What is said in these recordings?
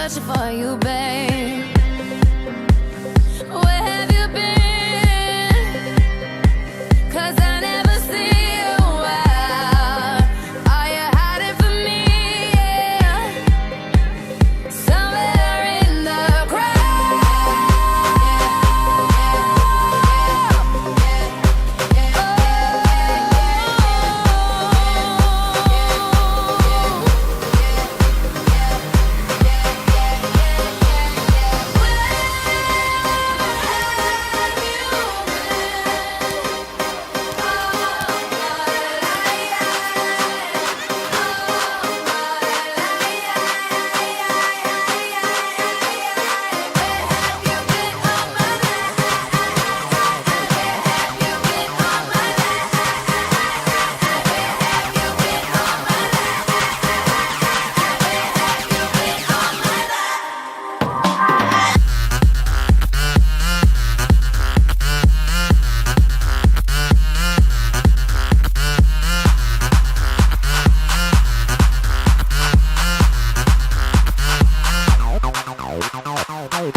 searching for you, babe. Where have you been? 'Cause I never see you out. Are you hiding from me? Yeah. Somewhere in the crowd.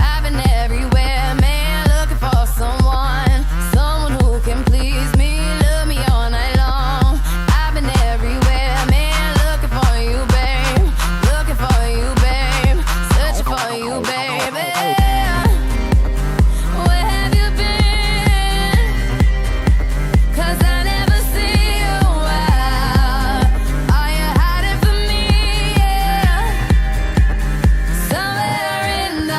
I've been everywhere, man, looking for someone who can please me, love me all night long. I've been everywhere, man, looking for you, babe, searching for you, baby. Where have you been? 'Cause I never see you out. Are you hiding from me? Yeah. Somewhere in the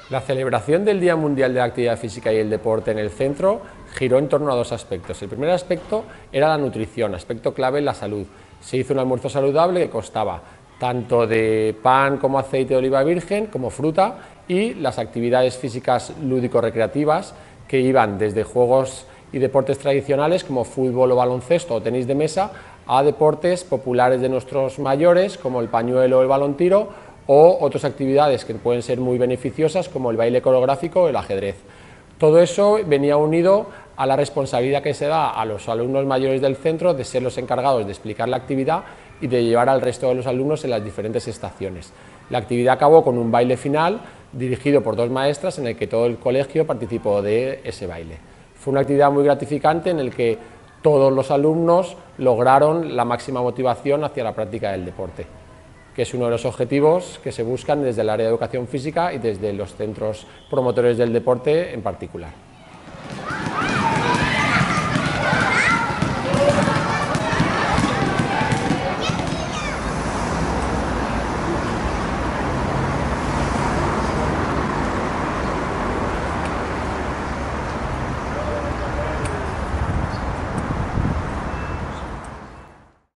La celebración del Día Mundial de la Actividad Física y el Deporte en el centro giró en torno a dos aspectos. El primer aspecto era la nutrición, aspecto clave en la salud. Se hizo un almuerzo saludable que constaba tanto de pan como aceite de oliva virgen, como fruta, y las actividades físicas lúdico-recreativas que iban desde juegos y deportes tradicionales como fútbol o baloncesto o tenis de mesa a deportes populares de nuestros mayores como el pañuelo o el balón tiro, o otras actividades que pueden ser muy beneficiosas como el baile coreográfico o el ajedrez. Todo eso venía unido a la responsabilidad que se da a los alumnos mayores del centro de ser los encargados de explicar la actividad y de llevar al resto de los alumnos en las diferentes estaciones. La actividad acabó con un baile final dirigido por dos maestras en el que todo el colegio participó de ese baile. Fue una actividad muy gratificante en el que todos los alumnos lograron la máxima motivación hacia la práctica del deporte, que es uno de los objetivos que se buscan desde el área de educación física y desde los centros promotores del deporte en particular.